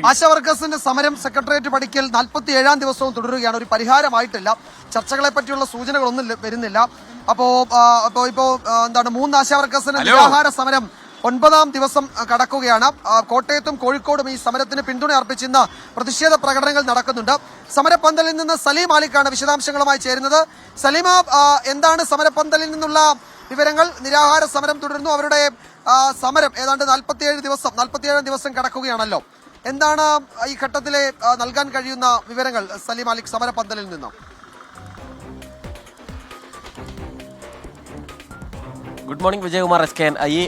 ആശാ വർക്കേഴ്സിന്റെ സമരം സെക്രട്ടേറിയറ്റ് പടിക്കൽ 47-ാം ദിവസവും തുടരുകയാണ്. ഒരു പരിഹാരമായിട്ടില്ല. ചർച്ചകളെ പറ്റിയുള്ള സൂചനകളൊന്നും വരുന്നില്ല. ഇപ്പോ എന്താണ് 3 ആശാ വർക്കേഴ്സിന്റെ നിരാഹാര സമരം 9-ാം ദിവസം കടക്കുകയാണ്. കോട്ടയത്തും കോഴിക്കോടും ഈ സമരത്തിന് പിന്തുണ അർപ്പിച്ച് ഇന്ന് പ്രതിഷേധ പ്രകടനങ്ങൾ നടക്കുന്നുണ്ട്. സമരപ്പന്തലിൽ നിന്ന് സലീം മാലിക്കാണ് വിശദാംശങ്ങളുമായി ചേരുന്നത്. സലീമ, എന്താണ് സമരപ്പന്തലിൽ നിന്നുള്ള വിവരങ്ങൾ? നിരാഹാര സമരം തുടരുന്നു. അവരുടെ സമരം ഏതാണ്ട് 47 ദിവസം കടക്കുകയാണല്ലോ. എന്താണ് ഈ ഘട്ടത്തിലെ നൽകാൻ കഴിയുന്ന വിവരങ്ങൾ സലീം മാലിക് സമരപ്പന്തലിൽ നിന്നും? Good morning Vijayakumar S K. ഈ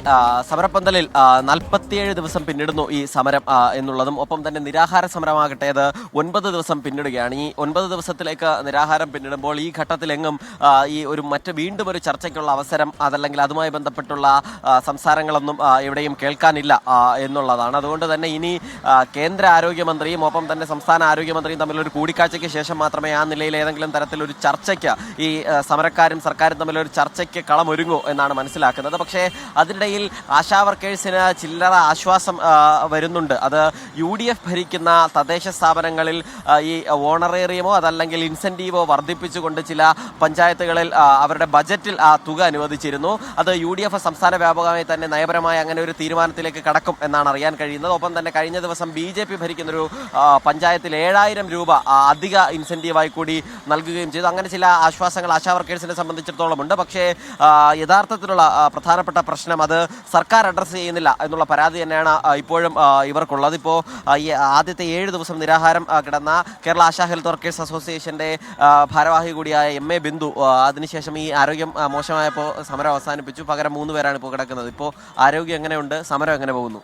സമരപ്പന്തലിൽ 47 ദിവസം പിന്നിടുന്നു ഈ സമരം എന്നുള്ളതും ഒപ്പം തന്നെ നിരാഹാര സമരമാകട്ടെ അത് 9 ദിവസം പിന്നിടുകയാണ്. ഈ 9 ദിവസത്തിലേക്ക് നിരാഹാരം പിന്നിടുമ്പോൾ ഈ ഘട്ടത്തിലെങ്ങും വീണ്ടും ഒരു ചർച്ചയ്ക്കുള്ള അവസരം അതല്ലെങ്കിൽ അതുമായി ബന്ധപ്പെട്ടുള്ള സംസാരങ്ങളൊന്നും എവിടെയും കേൾക്കാനില്ല എന്നുള്ളതാണ്. അതുകൊണ്ട് തന്നെ ഇനി കേന്ദ്ര ആരോഗ്യമന്ത്രിയും ഒപ്പം തന്നെ സംസ്ഥാന ആരോഗ്യമന്ത്രിയും തമ്മിലൊരു കൂടിക്കാഴ്ചയ്ക്ക് ശേഷം മാത്രമേ ആ നിലയിൽ ഏതെങ്കിലും തരത്തിലൊരു ചർച്ചയ്ക്ക് ഈ സമരക്കാരും സർക്കാരും തമ്മിലൊരു ചർച്ചയ്ക്ക് കളമൊരുങ്ങൂ എന്നാണ് മനസ്സിലാക്കുന്നത്. പക്ഷേ അതിനിടയിൽ ആശാ വർക്കേഴ്സിന് ചില്ലറ ആശ്വാസം വരുന്നുണ്ട്. അത് UDF ഭരിക്കുന്ന തദ്ദേശ സ്ഥാപനങ്ങളിൽ ഈ ഓണറേറിയമോ അതല്ലെങ്കിൽ ഇൻസെന്റീവോ വർദ്ധിപ്പിച്ചുകൊണ്ട് ചില പഞ്ചായത്തുകളിൽ അവരുടെ ബജറ്റിൽ ആ തുക അനുവദിച്ചിരുന്നു. അത് UDF സംസ്ഥാന വ്യാപകമായി തന്നെ നയപരമായി അങ്ങനെ ഒരു തീരുമാനത്തിലേക്ക് കടക്കും എന്നാണ് അറിയാൻ കഴിയുന്നത്. ഒപ്പം തന്നെ കഴിഞ്ഞ ദിവസം BJP ഭരിക്കുന്നൊരു പഞ്ചായത്തിൽ 7000 രൂപ അധിക ഇൻസെന്റീവായി കൂടി നൽകുകയും ചെയ്തു. അങ്ങനെ ചില ആശ്വാസങ്ങൾ ആശാ വർക്കേഴ്സിനെ സംബന്ധിച്ചിടത്തോളം ഉണ്ട്. പക്ഷേ യഥാർത്ഥത്തിലുള്ള പ്രധാനപ്പെട്ട പ്രശ്നം അത് സർക്കാർ അഡ്രസ്സ് ചെയ്യുന്നില്ല എന്നുള്ള പരാതി തന്നെയാണ് ഇപ്പോഴും ഇവർക്കുള്ളത്. ഇപ്പോൾ ഈ ആദ്യത്തെ 7 ദിവസം നിരാഹാരം കിടന്ന കേരള ആശാ ഹെൽത്ത് വർക്കേഴ്സ് അസോസിയേഷന്റെ ഭാരവാഹി കൂടിയായ MA ബിന്ദു അതിനുശേഷം ഈ ആരോഗ്യം മോശമായപ്പോൾ സമരം അവസാനിപ്പിച്ചു. പകരം 3 പേരാണ് ഇപ്പോൾ കിടക്കുന്നത്. ഇപ്പോൾ ആരോഗ്യം എങ്ങനെയുണ്ട്? സമരം എങ്ങനെ പോകുന്നു?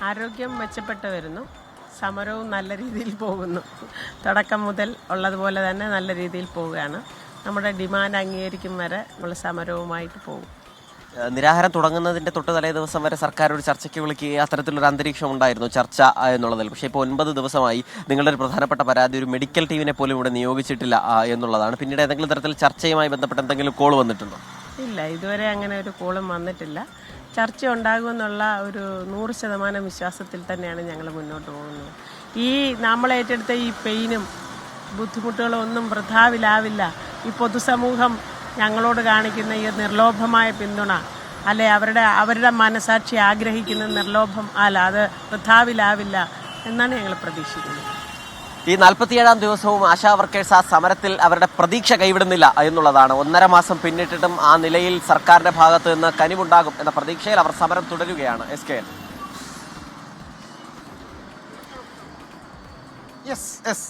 ആരോഗ്യം മെച്ചപ്പെട്ട് വരുന്നു. സമരവും നല്ല രീതിയിൽ പോകുന്നു. തുടക്കം മുതൽ ഉള്ളതുപോലെ തന്നെ നല്ല രീതിയിൽ പോവുകയാണ്. നമ്മുടെ ഡിമാൻഡ് അംഗീകരിക്കും വരെ നമ്മൾ സമരവുമായിട്ട് പോകും. നിരാഹാരം തുടങ്ങുന്നതിന്റെ തൊട്ട് തലേ ദിവസം വരെ സർക്കാർ ഒരു ചർച്ചയ്ക്ക് വിളിക്കുക അത്തരത്തിലൊരു അന്തരീക്ഷം ഉണ്ടായിരുന്നു ചർച്ച എന്നുള്ളതിൽ. പക്ഷേ ഇപ്പോൾ 9 ദിവസമായി നിങ്ങളുടെ ഒരു പ്രധാനപ്പെട്ട പരാതി ഒരു മെഡിക്കൽ ടീമിനെ പോലും ഇവിടെ നിയോഗിച്ചിട്ടില്ല എന്നുള്ളതാണ്. പിന്നീട് ഏതെങ്കിലും തരത്തിൽ ചർച്ചയുമായി ബന്ധപ്പെട്ട് എന്തെങ്കിലും കോൾ വന്നിട്ടുണ്ടോ? ഇല്ല, ഇതുവരെ അങ്ങനെ ഒരു കോളും വന്നിട്ടില്ല. ചർച്ച ഉണ്ടാകുമെന്നുള്ള ഒരു 100% വിശ്വാസത്തിൽ തന്നെയാണ് ഞങ്ങൾ മുന്നോട്ട് പോകുന്നത്. ഈ നമ്മൾ ഏറ്റെടുത്ത ഈ പെയിനും ബുദ്ധിമുട്ടുകളും ഒന്നും വൃഥാവിലാവില്ല. ഈ പൊതുസമൂഹം ഞങ്ങളോട് കാണിക്കുന്ന ഈ നിർലോഭമായ പിന്തുണ അല്ലെ അവരുടെ മനസാക്ഷി ആഗ്രഹിക്കുന്ന നിർലോഭം അത് വൃഥാവിലാവില്ല എന്നാണ് ഞങ്ങൾ പ്രതീക്ഷിക്കുന്നത്. ഈ 47-ാം ദിവസവും ആശാ വർക്കേഴ്സ് ആ സമരത്തിൽ അവരുടെ പ്രതീക്ഷ കൈവിടുന്നില്ല എന്നുള്ളതാണ്. 1.5 മാസം പിന്നിട്ടിട്ടും ആ നിലയിൽ സർക്കാരിന്റെ ഭാഗത്ത് നിന്ന് കനിവുണ്ടാകും എന്ന പ്രതീക്ഷയിൽ അവർ സമരം തുടരുകയാണ്. SK. യെസ്